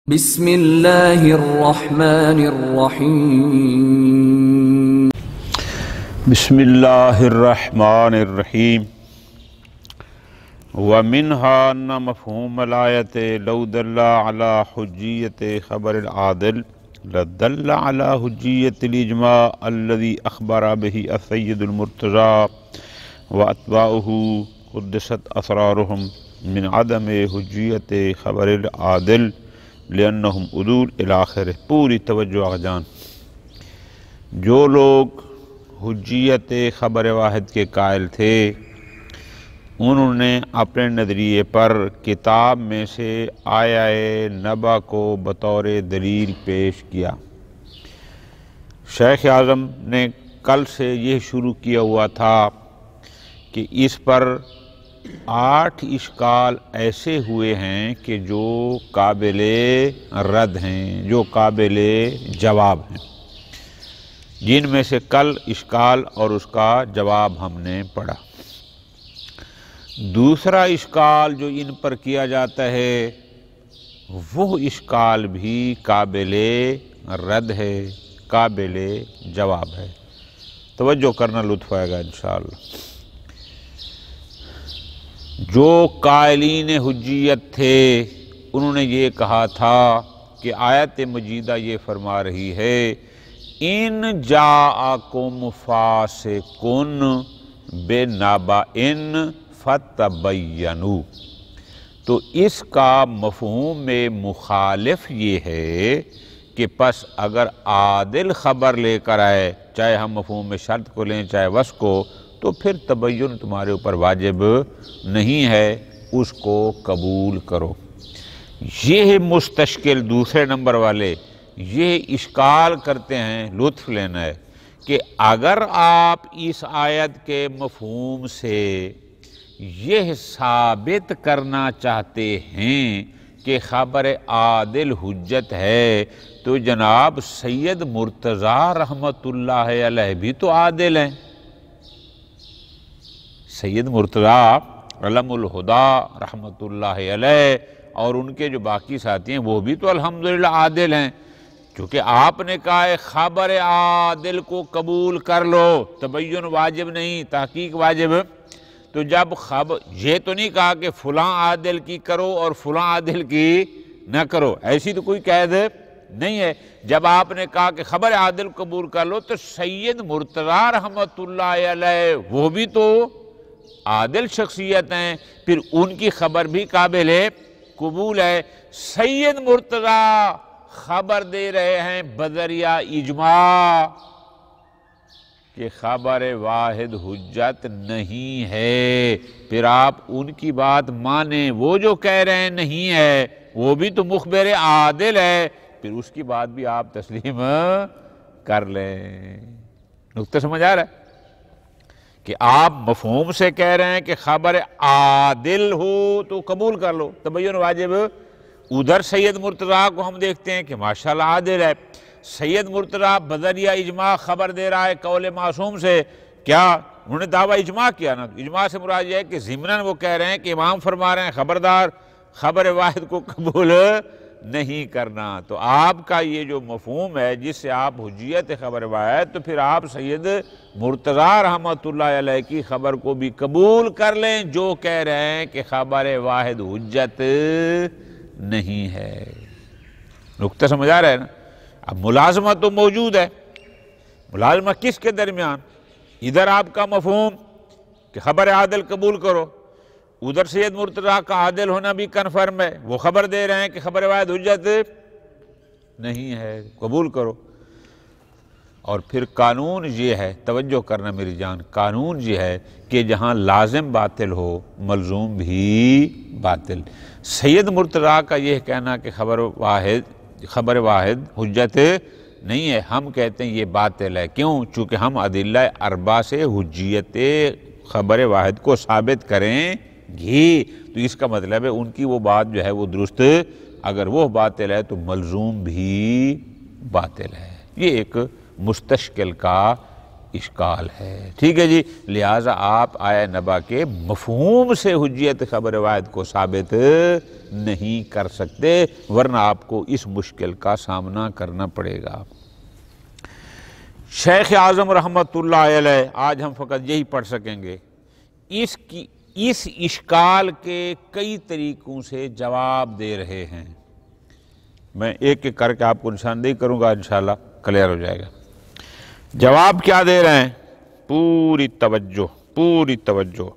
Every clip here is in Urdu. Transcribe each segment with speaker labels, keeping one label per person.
Speaker 1: بسم اللہ الرحمن الرحیم
Speaker 2: بسم اللہ الرحمن الرحیم ومنها ان مفہوم الآیت لو دل على حجیت خبر العادل لدل على حجیت الاجماع الذي اخبر به السید المرتضی واتباعه قدست اسرارهم من عدم حجیت خبر العادل لأنہم عدول الاخر۔ پوری توجہ آجان، جو لوگ حجیت خبر واحد کے قائل تھے انہوں نے اپنے نظریے پر کتاب میں سے آیہ نبا کو بطور دلیل پیش کیا۔ شیخ اعظم نے کل سے یہ شروع کیا ہوا تھا کہ اس پر 8 اشکال ایسے ہوئے ہیں کہ جو قابل رد ہیں، جو قابل جواب ہیں، جن میں سے کل اشکال اور اس کا جواب ہم نے پڑھا۔ دوسرا اشکال جو ان پر کیا جاتا ہے وہ اشکال بھی قابل رد ہے، قابل جواب ہے۔ توجہ کرنا، لطف آئے گا انشاءاللہ۔ جو قائلین حجیت تھے انہوں نے یہ کہا تھا کہ آیت مجیدہ یہ فرما رہی ہے ان جاءکم فاسقن بنبأ فتبینوا، تو اس کا مفہوم میں مخالف یہ ہے کہ پس اگر عادل خبر لے کر آئے، چاہے ہم مفہوم میں شرط کو لیں چاہے وصف کو، تو پھر تبین تمہارے اوپر واجب نہیں ہے، اس کو قبول کرو۔ یہ مستشکل دوسرے نمبر والے یہ اشکال کرتے ہیں، لطف لینا ہے کہ اگر آپ اس آیت کے مفہوم سے یہ ثابت کرنا چاہتے ہیں کہ خبر عادل حجت ہے تو جناب سید مرتضی رحمۃ اللہ علیہ بھی تو عادل ہیں۔ سید مرتضی علم الہدی رحمۃ اللہ علیہ اور ان کے جو باقی ساتھی ہیں وہ بھی تو الحمدللہ عادل ہیں۔ چونکہ آپ نے کہا ہے خبر عادل کو قبول کر لو، تبین واجب نہیں، تحقیق واجب۔ تو جب یہ تو نہیں کہا کہ فلاں عادل کی کرو اور فلاں عادل کی نہ کرو، ایسی تو کوئی قید نہیں ہے۔ جب آپ نے کہا کہ خبر عادل قبول کر لو تو سید مرتضی رحمۃ اللہ علیہ وہ بھی تو عادل شخصیت ہیں، پھر ان کی خبر بھی قابل قبول ہے۔ سید مرتضی خبر دے رہے ہیں بذریعہ اجماع کہ خبر واحد حجت نہیں ہے، پھر آپ ان کی بات مانیں۔ وہ جو کہہ رہے ہیں نہیں ہے وہ بھی تو مخبر عادل ہے، پھر اس کی بات بھی آپ تسلیم کر لیں۔ نقطہ سمجھ آ رہا ہے کہ آپ مفہوم سے کہہ رہے ہیں کہ خبر عادل ہو تو قبول کر لو، تبین واجب۔ ادھر سید مرتضی کو ہم دیکھتے ہیں کہ ماشاءاللہ عادل ہے۔ سید مرتضی بذریعہ اجماع خبر دے رہا ہے قول معصوم سے، کیا انہوں نے دعویٰ اجماع کیا نا؟ اجماع سے مراد یہ ہے کہ ضمناً وہ کہہ رہے ہیں کہ امام فرما رہے ہیں خبردار خبر واحد کو قبول نہیں کرنا۔ تو آپ کا یہ جو مفہوم ہے جس سے آپ حجیت خبر واحد، تو پھر آپ سید مرتضی رحمۃ اللہ علیہ کی خبر کو بھی قبول کر لیں جو کہہ رہے ہیں کہ خبر واحد حجت نہیں ہے۔ نقطہ سمجھ آ رہا ہے نا؟ اب ملازمت تو موجود ہے، ملازمت کس کے درمیان؟ ادھر آپ کا مفہوم کہ خبر عادل قبول کرو، ادھر سید مرتضی کا عادل ہونا بھی کنفرم ہے، وہ خبر دے رہے ہیں کہ خبر واحد حجت نہیں ہے، قبول کرو۔ اور پھر قانون یہ ہے، توجہ کرنا میری جان، قانون یہ ہے کہ جہاں لازم باطل ہو ملزوم بھی باطل۔ سید مرتضی کا یہ کہنا کہ خبر واحد حجت نہیں ہے، ہم کہتے ہیں یہ باطل ہے۔ کیوں؟ چونکہ ہم ادلہ اربعہ سے حجیت خبر واحد کو ثابت کریں گی، تو اس کا مطلب ہے ان کی وہ بات جو ہے وہ درست، اگر وہ باطل ہے تو ملزوم بھی باطل ہے۔ یہ ایک مستشکل کا اشکال ہے، ٹھیک ہے جی۔ لہٰذا آپ آیہ نبا کے مفہوم سے حجیت خبر واحد کو ثابت نہیں کر سکتے، ورنہ آپ کو اس مشکل کا سامنا کرنا پڑے گا۔ شیخ اعظم رحمۃ اللہ علیہ، آج ہم فقط یہی پڑھ سکیں گے، اس اشکال کے کئی طریقوں سے جواب دے رہے ہیں۔ میں ایک ایک کر کے آپ کو نشاندہی کروں گا، انشاءاللہ کلیئر ہو جائے گا۔ جواب کیا دے رہے ہیں؟ پوری توجہ۔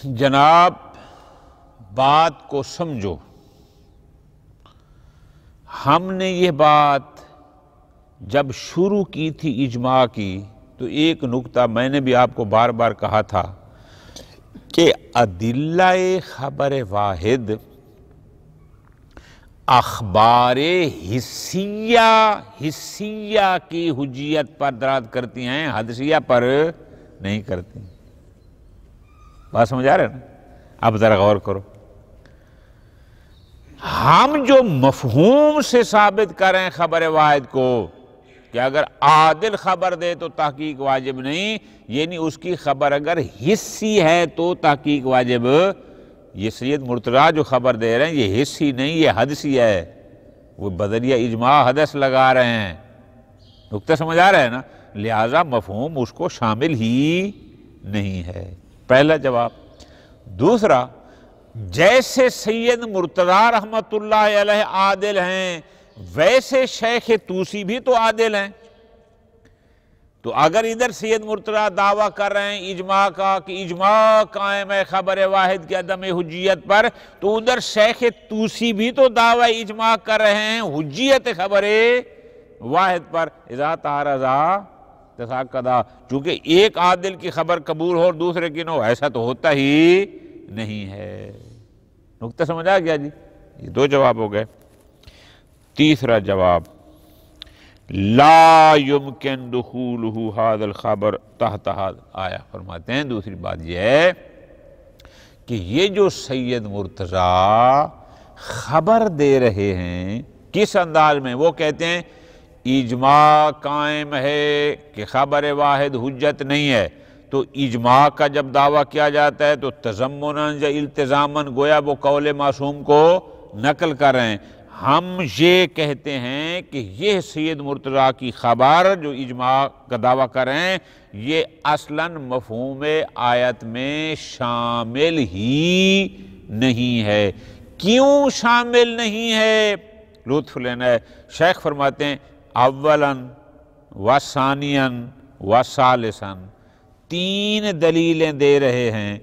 Speaker 2: جناب بات کو سمجھو، ہم نے یہ بات جب شروع کی تھی اجماع کی تو ایک نکتہ میں نے بھی آپ کو بار بار کہا تھا کہ ادلہ خبر واحد اخبار حسیہ کی حجیت پر دلالت کرتی ہیں، حدثیہ پر نہیں کرتی۔ بات سمجھ آ رہا ہے نا؟ اب ذرا غور کرو، ہم جو مفہوم سے ثابت کریں خبر واحد کو کہ اگر عادل خبر دے تو تحقیق واجب نہیں، یعنی اس کی خبر اگر حسی ہے تو تحقیق واجب۔ یہ سید مرتضیٰ جو خبر دے رہے ہیں یہ حسی نہیں، یہ حدثی ہے، وہ بدریہ اجماع حدث لگا رہے ہیں۔ نکتہ سمجھ آ رہا ہے نا؟ لہٰذا مفہوم اس کو شامل ہی نہیں ہے، پہلا جواب۔ دوسرا، جیسے سید مرتضیٰ رحمۃ اللہ علیہ عادل ہیں ویسے شیخ طوسی بھی تو عادل ہیں، تو اگر ادھر سید مرتضیٰ دعویٰ کر رہے ہیں اجماع کا کہ اجماع قائم ہے خبر واحد کی عدم حجیت پر، تو ادھر شیخ طوسی بھی تو دعویٰ اجماع کر رہے ہیں حجیت خبر واحد پر۔ اذا تعارضا تساقطا، چونکہ ایک عادل کی خبر قبول ہو اور دوسرے کی نہ ہو، ایسا تو ہوتا ہی نہیں ہے۔ نکتہ سمجھ آ گیا جی؟ یہ دو جواب ہو گئے۔ تیسرا جواب، لا يمكن دخولہ هذا الخبر تحت هذا آیا، فرماتے ہیں دوسری بات یہ ہے کہ یہ جو سید مرتضیٰ خبر دے رہے ہیں کس انداز میں، وہ کہتے ہیں اجماع قائم ہے کہ خبر واحد حجت نہیں ہے، تو اجماع کا جب دعویٰ کیا جاتا ہے تو تضمناً یا التزاماً گویا وہ قول معصوم کو نقل کر رہے ہیں۔ ہم یہ کہتے ہیں کہ یہ سید مرتضیٰ کی خبر جو اجماع کا دعویٰ کر رہے ہیں یہ اصلاً مفہوم آیت میں شامل ہی نہیں ہے۔ کیوں شامل نہیں ہے؟ لطف لینا ہے۔ شیخ فرماتے ہیں اولاً و ثانیاً و ثالثاً، تین دلیلیں دے رہے ہیں۔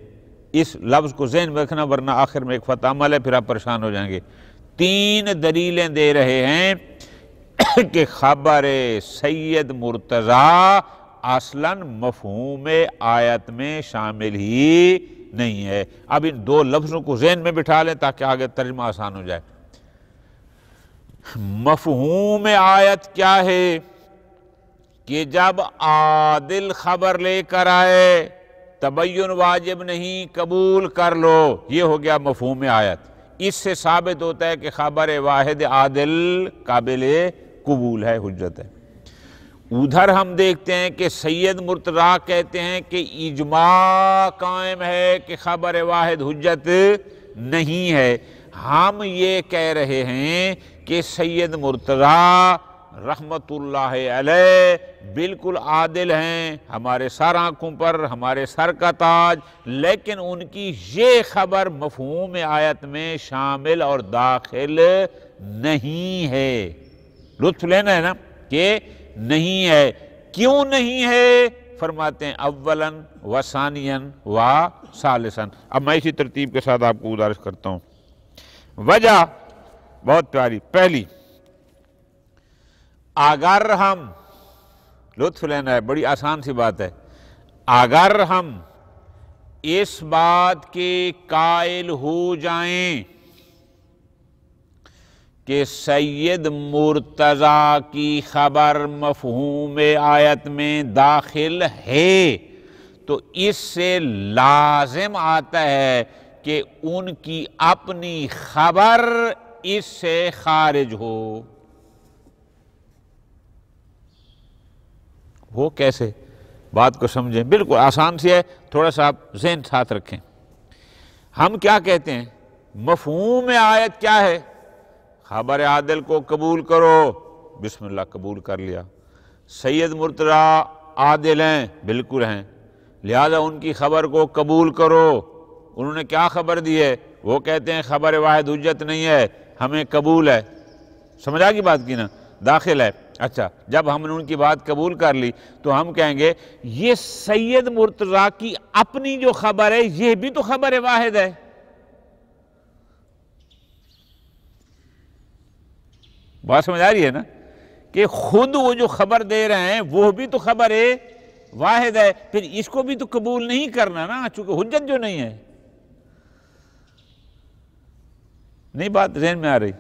Speaker 2: اس لفظ کو ذہن میں رکھنا ورنہ آخر میں ایک فتح عمل ہے، پھر آپ پریشان ہو جائیں گے۔ تین دلیلیں دے رہے ہیں کہ خبر سید مرتضیٰ اصلاً مفہوم آیت میں شامل ہی نہیں ہے۔ اب ان دو لفظوں کو ذہن میں بٹھا لیں تاکہ آگے ترجمہ آسان ہو جائے۔ مفہوم آیت کیا ہے؟ کہ جب عادل خبر لے کر آئے تبین واجب نہیں، قبول کر لو، یہ ہو گیا مفہوم آیت۔ اس سے ثابت ہوتا ہے کہ خبر واحد عادل قابل قبول ہے، حجت ہے۔ ادھر ہم دیکھتے ہیں کہ سید مرتضیٰ کہتے ہیں کہ اجماع قائم ہے کہ خبر واحد حجت نہیں ہے۔ ہم یہ کہہ رہے ہیں کہ سید مرتضیٰ رحمت اللہ علیہ بالکل عادل ہیں، ہمارے سر آنکھوں پر ہمارے سر کا تاج، لیکن ان کی یہ خبر مفہوم آیت میں شامل اور داخل نہیں ہے۔ لطف لینا ہے نا کہ نہیں ہے۔ کیوں نہیں ہے؟ فرماتے ہیں اولاً و ثانیاً و ثالثاً۔ اب میں اسی ترتیب کے ساتھ آپ کو گزارش کرتا ہوں۔ وجہ بہت پیاری۔ پہلی، اگر ہم، لطف لینا ہے، بڑی آسان سی بات ہے، اگر ہم اس بات کے قائل ہو جائیں کہ سید مرتضیٰ کی خبر مفہوم آیت میں داخل ہے تو اس سے لازم آتا ہے کہ ان کی اپنی خبر اس سے خارج ہو۔ وہ کیسے؟ بات کو سمجھیں، بالکل آسان سی ہے، تھوڑا سا آپ ذہن ساتھ رکھیں۔ ہم کیا کہتے ہیں؟ مفہوم آیت کیا ہے؟ خبر عادل کو قبول کرو، بسم اللہ قبول کر لیا۔ سید مرتضیٰ عادل ہیں، بالکل ہیں، لہذا ان کی خبر کو قبول کرو۔ انہوں نے کیا خبر دی ہے؟ وہ کہتے ہیں خبر واحد حجت نہیں ہے، ہمیں قبول ہے۔ سمجھا کی بات کی نا؟ داخل ہے۔ اچھا، جب ہم نے ان کی بات قبول کر لی تو ہم کہیں گے یہ سید مرتضیٰ کی اپنی جو خبر ہے یہ بھی تو خبر واحد ہے۔ بات سمجھ آ رہی ہے نا کہ خود وہ جو خبر دے رہے ہیں وہ بھی تو خبر واحد ہے، پھر اس کو بھی تو قبول نہیں کرنا نا، چونکہ حجت جو نہیں ہے۔ نہیں بات ذہن میں آ رہی؟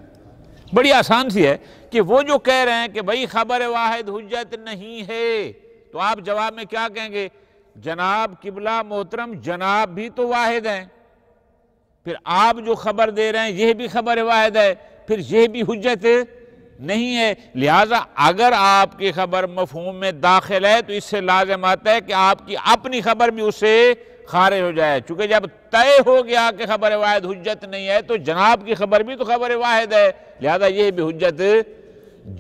Speaker 2: بڑی آسان سی ہے کہ وہ جو کہہ رہے ہیں کہ بھائی خبر واحد حجت نہیں ہے، تو آپ جواب میں کیا کہیں گے؟ جناب قبلہ محترم، جناب بھی تو واحد ہیں، پھر آپ جو خبر دے رہے ہیں یہ بھی خبر واحد ہے، پھر یہ بھی حجت نہیں ہے۔ لہٰذا اگر آپ کی خبر مفہوم میں داخل ہے تو اس سے لازم آتا ہے کہ آپ کی اپنی خبر بھی اس سے خارج ہو جائے، چونکہ جب طے ہو گیا کہ خبر واحد حجت نہیں ہے تو جناب کی خبر بھی تو خبر واحد ہے، لہذا یہ بھی حجت۔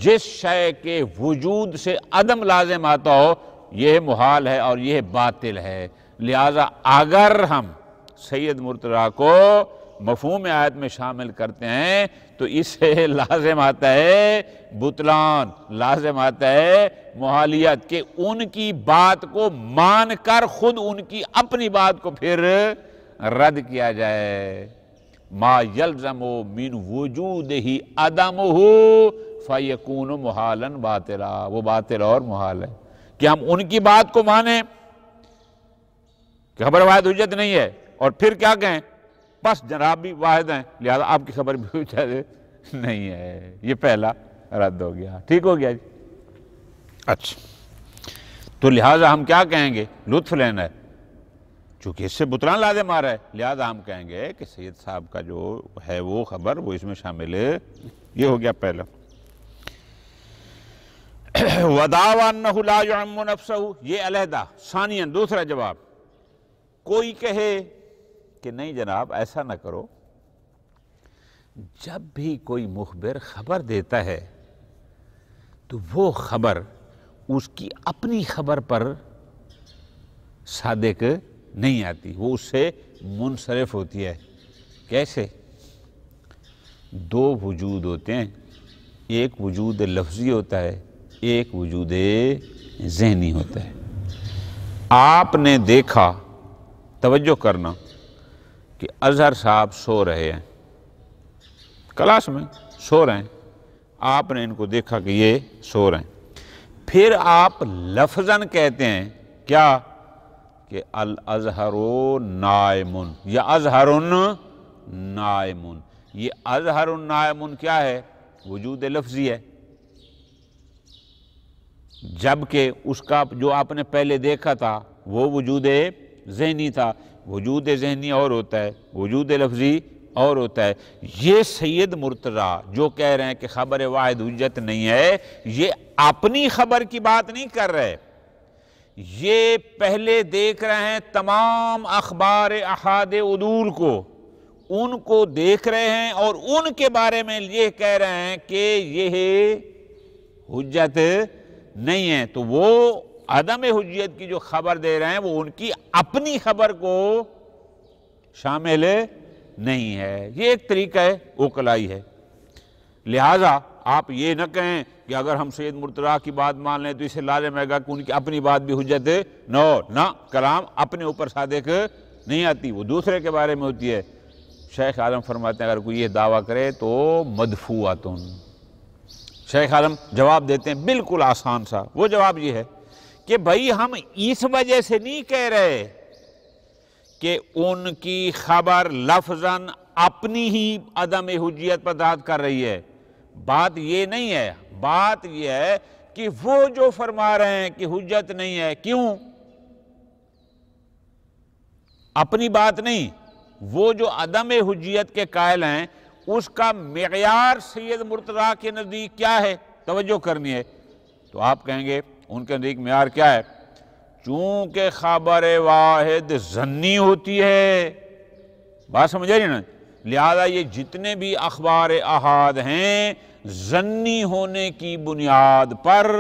Speaker 2: جس شے کے وجود سے عدم لازم آتا ہو یہ محال ہے اور یہ باطل ہے، لہذا اگر ہم سید مرتضیٰ کو مفہوم آیت میں شامل کرتے ہیں تو اس سے لازم آتا ہے بطلان، لازم آتا ہے محالیت، کہ ان کی بات کو مان کر خود ان کی اپنی بات کو پھر رد کیا جائے۔ ما یلزم من وجودہ عدمہ فیکون محالا باطلا، وہ باطل اور محال ہے کہ ہم ان کی بات کو مانیں کہ خبر واحد حجت نہیں ہے اور پھر کیا کہیں بس جناب بھی واحد ہیں لہذا آپ کی خبر بھی حجت نہیں ہے۔ یہ پہلا رد ہو گیا، ٹھیک ہو گیا جی۔ اچھا، تو لہٰذا ہم کیا کہیں گے؟ لطف لینا ہے، چونکہ اس سے بطلان لازم آ رہا ہے، لہٰذا ہم کہیں گے کہ سید صاحب کا جو ہے وہ خبر وہ اس میں شامل ہے۔ یہ ہو گیا پہلا۔ وَدَعْوَى أَنَّهُ لَا يُعَمُّ نَفْسَهُ، یہ علیحدہ۔ ثانیاً دوسرا جواب، کوئی کہے کہ نہیں جناب ایسا نہ کرو، جب بھی کوئی مخبر خبر دیتا ہے تو وہ خبر اس کی اپنی خبر پر صادق نہیں آتی، وہ اس سے منصرف ہوتی ہے۔ کیسے؟ دو وجود ہوتے ہیں، ایک وجود لفظی ہوتا ہے، ایک وجود ذہنی ہوتا ہے۔ آپ نے دیکھا، توجہ کرنا، کہ اظہر صاحب سو رہے ہیں، کلاس میں سو رہے ہیں، آپ نے ان کو دیکھا کہ یہ سو رہے ہیں، پھر آپ لفظاً کہتے ہیں کیا کہ الازہر نائم یا اظہر نائم۔ یہ اظہر نائم کیا ہے؟ وجود لفظی ہے، جبکہ اس کا جو آپ نے پہلے دیکھا تھا وہ وجود ذہنی تھا۔ وجود ذہنی اور ہوتا ہے، وجود لفظی اور ہوتا ہے۔ یہ سید مرتضیٰ جو کہہ رہے ہیں کہ خبر واحد حجت نہیں ہے، یہ اپنی خبر کی بات نہیں کر رہے، یہ پہلے دیکھ رہے ہیں تمام اخبار احاد عدول کو، ان کو دیکھ رہے ہیں اور ان کے بارے میں یہ کہہ رہے ہیں کہ یہ حجت نہیں ہے، تو وہ عدم حجیت کی جو خبر دے رہے ہیں وہ ان کی اپنی خبر کو شامل نہیں ہے۔ یہ ایک طریقہ ہے اوکلائی ہے۔ لہٰذا آپ یہ نہ کہیں کہ اگر ہم سید مرتضیٰ کی بات مان لیں تو اسے لازم ہے گا کہ ان کی اپنی بات بھی حجت نہ، کلام اپنے اوپر صادق نہیں آتی، وہ دوسرے کے بارے میں ہوتی ہے۔ شیخ عالم فرماتے ہیں اگر کوئی یہ دعویٰ کرے تو مدفوعۃ۔ شیخ عالم جواب دیتے ہیں بالکل آسان سا، وہ جواب یہ ہے کہ بھائی ہم اس وجہ سے نہیں کہہ رہے کہ ان کی خبر لفظاً اپنی ہی عدم حجیت پر داد کر رہی ہے، بات یہ نہیں ہے، بات یہ ہے کہ وہ جو فرما رہے ہیں کہ حجت نہیں ہے، کیوں؟ اپنی بات نہیں، وہ جو عدم حجیت کے قائل ہیں اس کا معیار سید مرتضیٰ کے نزدیک کیا ہے؟ توجہ کرنی ہے۔ تو آپ کہیں گے ان کے نزدیک معیار کیا ہے؟ چونکہ خبر واحد ظنی ہوتی ہے، بات سمجھے نا، لہذا یہ جتنے بھی اخبار احاد ہیں ظنی ہونے کی بنیاد پر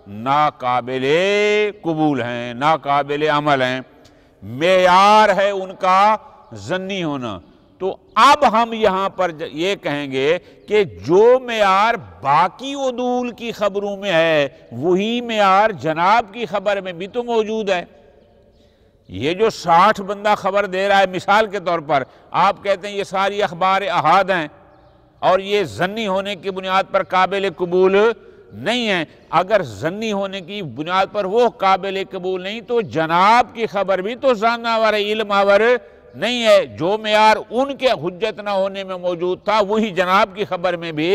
Speaker 2: ناقابل قبول ہیں، ناقابل عمل ہیں، معیار ہے ان کا ظنی ہونا۔ تو اب ہم یہاں پر یہ کہیں گے کہ جو معیار باقی عدول کی خبروں میں ہے وہی معیار جناب کی خبر میں بھی تو موجود ہے۔ یہ جو 60 بندہ خبر دے رہا ہے مثال کے طور پر، آپ کہتے ہیں یہ ساری اخبار احاد ہیں اور یہ ظنی ہونے کی بنیاد پر قابل قبول نہیں ہیں۔ اگر ظنی ہونے کی بنیاد پر وہ قابل قبول نہیں تو جناب کی خبر بھی تو ظن آور علم آور نہیں ہے۔ جو معیار ان کے حجت نہ ہونے میں موجود تھا وہی جناب کی خبر میں بھی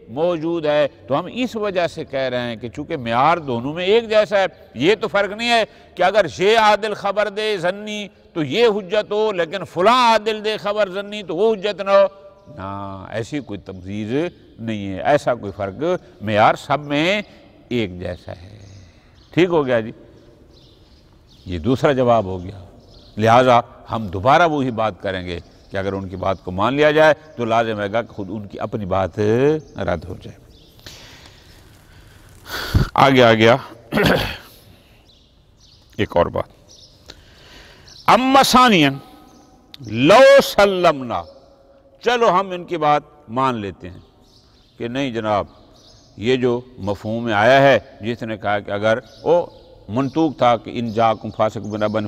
Speaker 2: موجود ہے۔ تو ہم اس وجہ سے کہہ رہے ہیں کہ چونکہ معیار دونوں میں ایک جیسا ہے، یہ تو فرق نہیں ہے کہ اگر یہ عادل خبر دے ظنی تو یہ حجت ہو، لیکن فلاں عادل دے خبر ظنی تو وہ حجت نہ ہو، نہ، ایسی کوئی تمزیز نہیں ہے، ایسا کوئی فرق، معیار سب میں ایک جیسا ہے۔ ٹھیک ہو گیا جی، یہ دوسرا جواب ہو گیا۔ لہٰذا ہم دوبارہ وہی بات کریں گے کہ اگر ان کی بات کو مان لیا جائے تو لازم ہے گا کہ خود ان کی اپنی بات رد ہو جائے۔ آگے آ گیا ایک اور بات، اما ثانیاً لو سلمنا، چلو ہم ان کی بات مان لیتے ہیں کہ نہیں جناب یہ جو مفہوم میں آیا ہے، جس نے کہا کہ اگر وہ منطوق تھا کہ ان جاکم فاسق بنبأ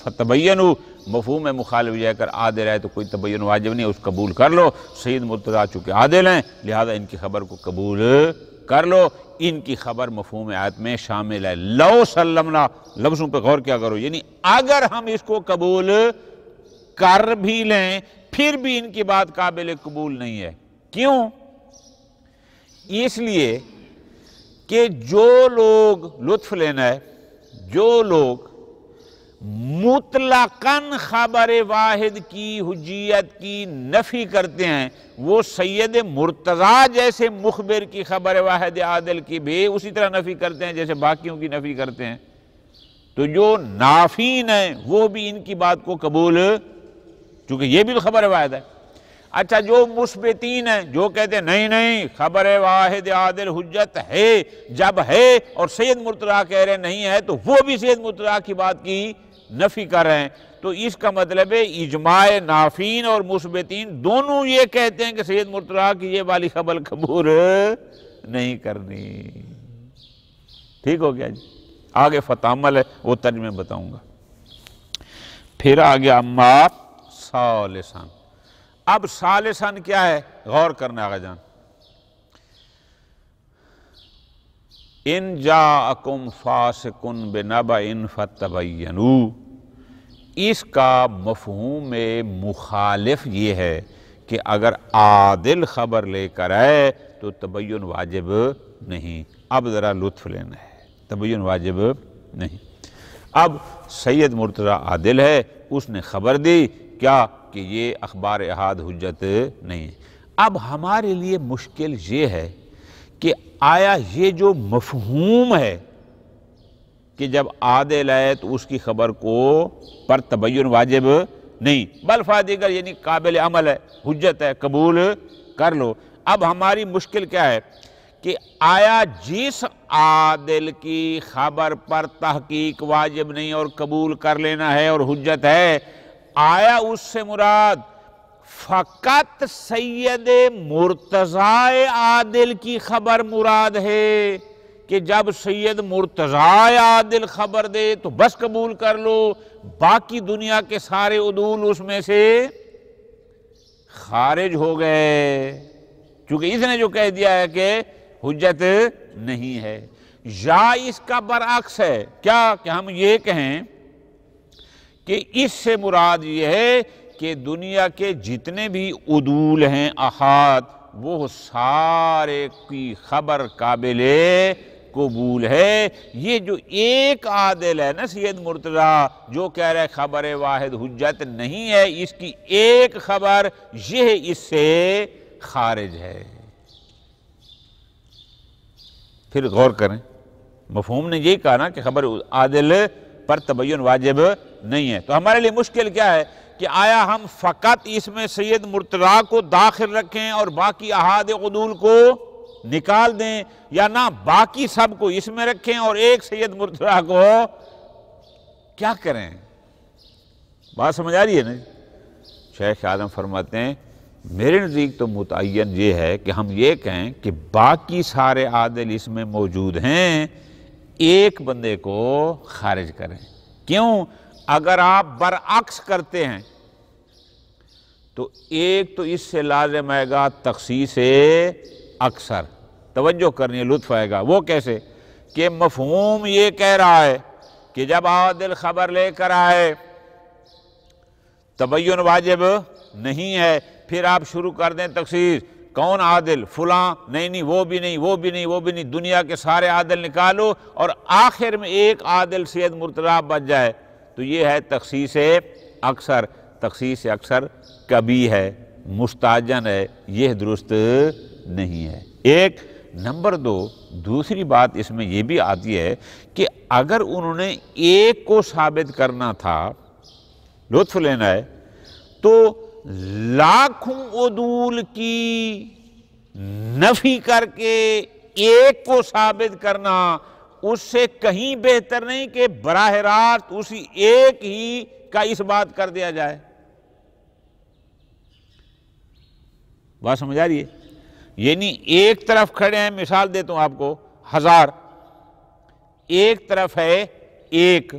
Speaker 2: فتبینوا، مفہوم مخالف یہ کر عادل ہے تو کوئی تبین واجب نہیں، اس قبول کر لو، سید مرتضیٰ چونکہ عادل ہیں لہذا ان کی خبر کو قبول کر لو، ان کی خبر مفہوم آیت میں شامل ہے۔ لو سلمنا، لفظوں پہ غور کیا کرو، یعنی اگر ہم اس کو قبول کر بھی لیں پھر بھی ان کی بات قابل قبول نہیں ہے۔ کیوں؟ اس لیے کہ جو لوگ لطف لینا ہے، جو لوگ مطلقاً خبر واحد کی حجیت کی نفی کرتے ہیں، وہ سید مرتضیٰ جیسے مخبر کی خبر واحد عادل کی بھی اسی طرح نفی کرتے ہیں جیسے باقیوں کی نفی کرتے ہیں۔ تو جو نافین ہیں وہ بھی ان کی بات کو قبول، چونکہ یہ بھی تو خبر واحد ہے۔ اچھا، جو مثبتین ہیں، جو کہتے ہیں نہیں نہیں خبر واحد عادل حجت ہے، جب ہے اور سید مرتضیٰ کہہ رہے نہیں ہے تو وہ بھی سید مرتضیٰ کی بات کی نفی کر رہے ہیں، تو اس کا مطلب ہے اجماع نافین اور مثبتین دونوں یہ کہتے ہیں کہ سید مرتضیٰ کی یہ والی خبر قبول نہیں کرنی۔ ٹھیک ہو گیا جی، آگے فتعمل ہے وہ ترجمے بتاؤں گا۔ پھر آگے اما ثالثاً، اب ثالثاً کیا ہے، غور کرنا آقا جان، ان جاءکم فاسق بنبأ فتبینوا، اس کا مفہوم مخالف یہ ہے کہ اگر عادل خبر لے کر آئے تو تبین واجب نہیں۔ اب ذرا لطف لینا ہے، تبین واجب نہیں۔ اب سید مرتضیٰ عادل ہے، اس نے خبر دی کیا کہ یہ اخبار احاد حجت نہیں ہے۔ اب ہمارے لیے مشکل یہ ہے کہ آیا یہ جو مفہوم ہے کہ جب عادل ہے تو اس کی خبر کو پر تبین واجب نہیں بل فادیگر یعنی قابل عمل ہے، حجت ہے، قبول کر لو۔ اب ہماری مشکل کیا ہے کہ آیا جس عادل کی خبر پر تحقیق واجب نہیں اور قبول کر لینا ہے اور حجت ہے، آیا اس سے مراد فقط سید مرتضیٰ عادل کی خبر مراد ہے کہ جب سید مرتضیٰ عادل خبر دے تو بس قبول کر لو، باقی دنیا کے سارے عدول اس میں سے خارج ہو گئے چونکہ اس نے جو کہہ دیا ہے کہ حجت نہیں ہے؟ یا اس کا برعکس ہے کیا کہ ہم یہ کہیں کہ اس سے مراد یہ ہے کہ دنیا کے جتنے بھی عدول ہیں احاد وہ سارے کی خبر قابل قبول ہے، یہ جو ایک عادل ہے نا سید مرتضیٰ جو کہہ رہے خبر واحد حجت نہیں ہے، اس کی ایک خبر یہ اس سے خارج ہے۔ پھر غور کریں، مفہوم نے یہی کہا نا کہ خبر عادل پر تبین واجب نہیں ہے۔ تو ہمارے لیے مشکل کیا ہے کہ آیا ہم فقط اس میں سید مرتضیٰ کو داخل رکھیں اور باقی احاد عدول کو نکال دیں، یا نہ باقی سب کو اس میں رکھیں اور ایک سید مرتضیٰ کو کیا کریں؟ بات سمجھ آ رہی ہے نا؟ شیخ اعظم فرماتے ہیں میرے نزدیک تو متعین یہ ہے کہ ہم یہ کہیں کہ باقی سارے عادل اس میں موجود ہیں، ایک بندے کو خارج کریں۔ کیوں؟ اگر آپ برعکس کرتے ہیں تو ایک تو اس سے لازم آئے گا تخصیص اکثر، توجہ کرنی ہے، لطف آئے گا۔ وہ کیسے؟ کہ مفہوم یہ کہہ رہا ہے کہ جب عادل خبر لے کر آئے تبین واجب نہیں ہے، پھر آپ شروع کر دیں تخصیص، کون عادل؟ فلاں، نہیں وہ بھی نہیں، وہ بھی نہیں، وہ بھی نہیں، دنیا کے سارے عادل نکالو اور آخر میں ایک عادل سید مرتضیٰ بچ جائے، تو یہ ہے تخصیص اکثر۔ تخصیص اکثر کبھی ہے، مستعجن ہے، یہ درست نہیں ہے۔ ایک نمبر دو، دوسری بات اس میں یہ بھی آتی ہے کہ اگر انہوں نے ایک کو ثابت کرنا تھا، لطف لینا ہے، تو لاکھوں عدول کی نفی کر کے ایک کو ثابت کرنا اس سے کہیں بہتر نہیں کہ براہ راست اسی ایک ہی کا اس بات کر دیا جائے۔ بات سمجھ آ رہی ہے؟ یعنی ایک طرف کھڑے ہیں، مثال دیتا ہوں آپ کو، 1000، ایک طرف ہے ایک۔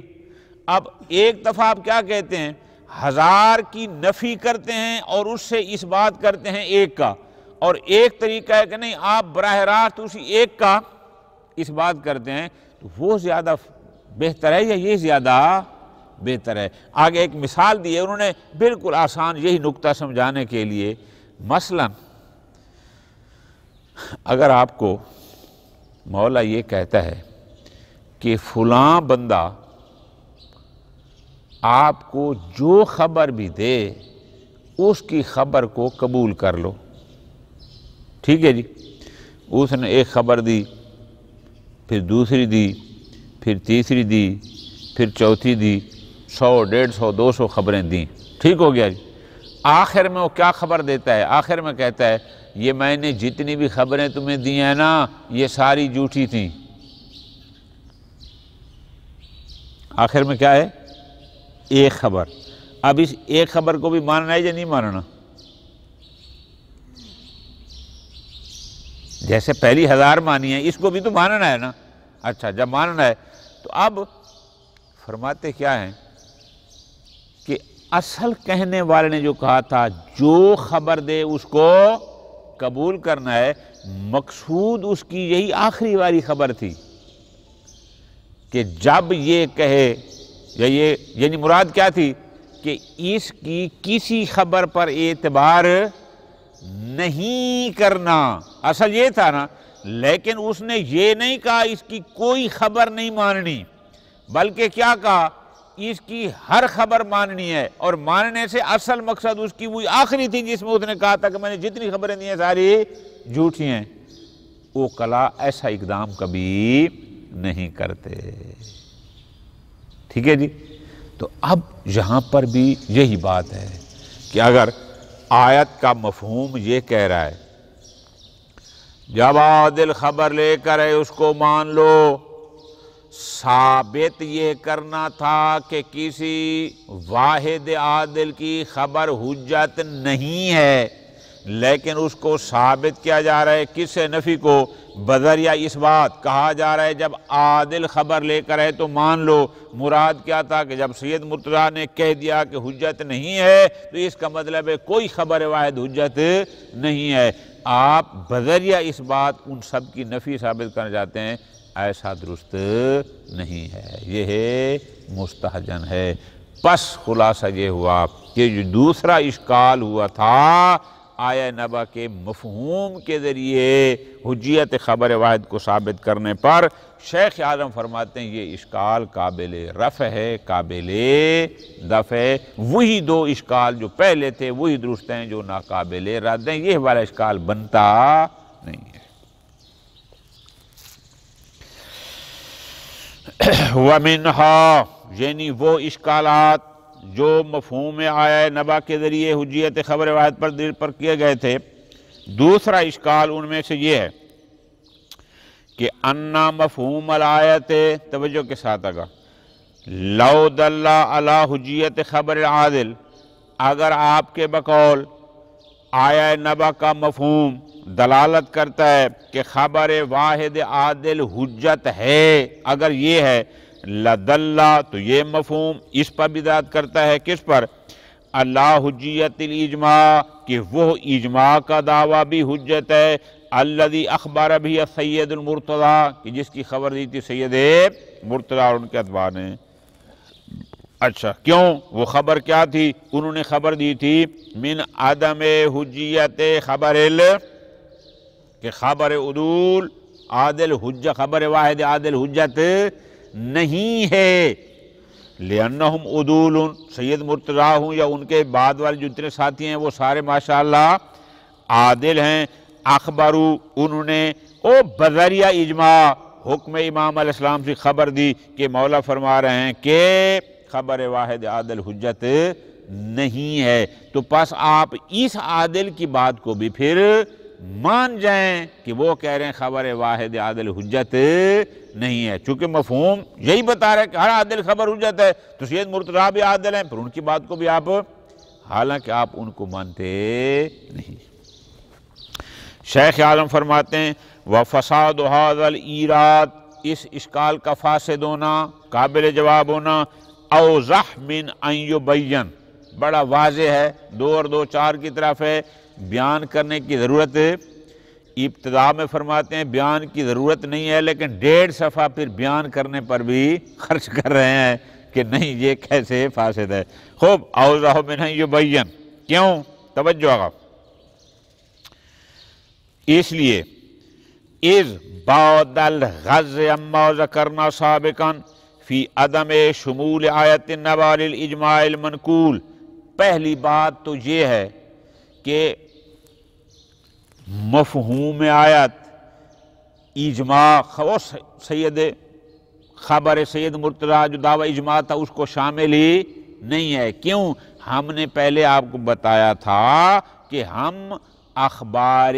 Speaker 2: اب ایک دفعہ آپ کیا کہتے ہیں؟ 1000 کی نفی کرتے ہیں اور اس سے اس بات کرتے ہیں ایک کا، اور ایک طریقہ ہے کہ نہیں، آپ براہ راست اسی ایک کا اس بات کرتے ہیں، تو وہ زیادہ بہتر ہے یا یہ زیادہ بہتر ہے؟ آگے ایک مثال دی ہے انہوں نے بالکل آسان یہی نکتہ سمجھانے کے لیے۔ مثلا اگر آپ کو مولا یہ کہتا ہے کہ فلاں بندہ آپ کو جو خبر بھی دے اس کی خبر کو قبول کر لو، ٹھیک ہے جی، اس نے ایک خبر دی، پھر دوسری دی، پھر تیسری دی، پھر چوتھی دی، 100 150 200 خبریں دیں، ٹھیک ہو گیا جی۔ آخر میں وہ کیا خبر دیتا ہے؟ آخر میں کہتا ہے یہ میں نے جتنی بھی خبریں تمہیں دی ہیں نا یہ ساری جھوٹی تھیں۔ آخر میں کیا ہے؟ ایک خبر۔ اب اس ایک خبر کو بھی ماننا ہے یا نہیں ماننا؟ جیسے پہلی 1000 مانی ہے، اس کو بھی تو ماننا ہے نا۔ اچھا، جب ماننا ہے تو اب فرماتے کیا ہیں کہ اصل کہنے والے نے جو کہا تھا جو خبر دے اس کو قبول کرنا ہے، مقصود اس کی یہی آخری والی خبر تھی کہ جب یہ کہے، یا یہ یعنی مراد کیا تھی کہ اس کی کسی خبر پر اعتبار نہیں کرنا، اصل یہ تھا نا۔ لیکن اس نے یہ نہیں کہا اس کی کوئی خبر نہیں ماننی، بلکہ کیا کہا اس کی ہر خبر ماننی ہے، اور ماننے سے اصل مقصد اس کی وہی آخری تھی جس میں اس نے کہا تھا کہ میں نے جتنی خبریں دی ہیں ساری جھوٹی ہیں۔ وہ کلا ایسا اقدام کبھی نہیں کرتے، ٹھیک ہے جی۔ تو اب یہاں پر بھی یہی بات ہے کہ اگر آیت کا مفہوم یہ کہہ رہا ہے جب عادل خبر لے کر ہے اس کو مان لو، ثابت یہ کرنا تھا کہ کسی واحد عادل کی خبر حجت نہیں ہے، لیکن اس کو ثابت کیا جا رہا ہے، کس سے؟ نفی کو، بذریعہ اس بات کہا جا رہا ہے جب عادل خبر لے کر ہے تو مان لو۔ مراد کیا تھا کہ جب سید مرتضیٰ نے کہہ دیا کہ حجت نہیں ہے تو اس کا مطلب ہے کوئی خبر واحد حجت نہیں ہے۔ آپ بذریعہ اس بات ان سب کی نفی ثابت کرنا چاہتے ہیں، ایسا درست نہیں ہے، یہ مستحجن ہے۔ پس خلاصہ یہ ہوا کہ جو دوسرا اشکال ہوا تھا آیہ نبا کے مفہوم کے ذریعے حجیت خبر واحد کو ثابت کرنے پر، شیخ اعظم فرماتے ہیں یہ اشکال قابل رفع ہے، قابل دفع ہے۔ وہی دو اشکال جو پہلے تھے وہی درست ہیں جو ناقابل رد ہیں، یہ والا اشکال بنتا نہیں ہے۔ وَمِنْهَا یعنی وہ اشکالات جو مفہوم آیا نبا کے ذریعے حجیت خبر واحد پر دل پر کیے گئے تھے، دوسرا اشکال ان میں سے یہ ہے کہ انا مفہوم الآیت، توجہ کے ساتھ آگا، لو دل علی حجیت خبر عادل، اگر آپ کے بقول آیا نبا کا مفہوم دلالت کرتا ہے کہ خبر واحد عادل حجت ہے، اگر یہ ہے لدل، تو یہ مفہوم اس پر بھی دلالت کرتا ہے، کس پر؟ اللہ حجیت الاجماع، کہ وہ اجماع کا دعویٰ بھی حجت ہے، الذی اخبر بھی سید المرتضیٰ، کہ جس کی خبر دی تھی سید مرتضیٰ اور ان کے اتباع نے۔ اچھا کیوں؟ وہ خبر کیا تھی؟ انہوں نے خبر دی تھی من عدم حجیت خبر کہ خبر عدول عادل حجت، خبر واحد عادل حجت نہیں ہے، لأنہم عدول، سید مرتضیٰ ہوں یا ان کے بعد والے جو اتنے ساتھی ہیں وہ سارے ماشاءاللہ عادل ہیں، اخبرو، انہوں نے بذریعہ اجماع حکم امام علیہ السلام سے خبر دی کہ مولا فرما رہے ہیں کہ خبر واحد عادل حجت نہیں ہے، تو پس آپ اس عادل کی بات کو بھی پھر مان جائیں کہ وہ کہہ رہے ہیں خبر واحد عادل حجت نہیں ہے، چونکہ مفہوم یہی بتا رہا ہے کہ ہر عادل خبر حجت ہے، تو سید مرتضیٰ بھی عادل ہیں، پھر ان کی بات کو بھی آپ، حالانکہ آپ ان کو مانتے نہیں۔ شیخ عالم فرماتے ہیں وَفَسَادُ هَذَا الْإِيرَادِ، اس اشکال کا فاسد ہونا، قابل جواب ہونا، اوضح من ان یبین، بڑا واضح ہے، 2 اور 2 4 کی طرف ہے، بیان کرنے کی ضرورت ہے۔ ابتدا میں فرماتے ہیں بیان کی ضرورت نہیں ہے، لیکن 1.5 صفحہ پھر بیان کرنے پر بھی خرچ کر رہے ہیں کہ نہیں یہ کیسے فاسد ہے۔ خوب، اوضح من ان یبین، کیوں؟ توجہ آگا، اس لیے اذ بعد الغز اما ذکرنا سابقا فی عدم شمول آیت النبا للاجماع المنقول، پہلی بات تو یہ ہے کہ مفہوم آیت اجماع سید خبر سید مرتضیٰ جو دعویٰ اجماع تھا اس کو شامل ہی نہیں ہے۔ کیوں؟ ہم نے پہلے آپ کو بتایا تھا کہ ہم اخبار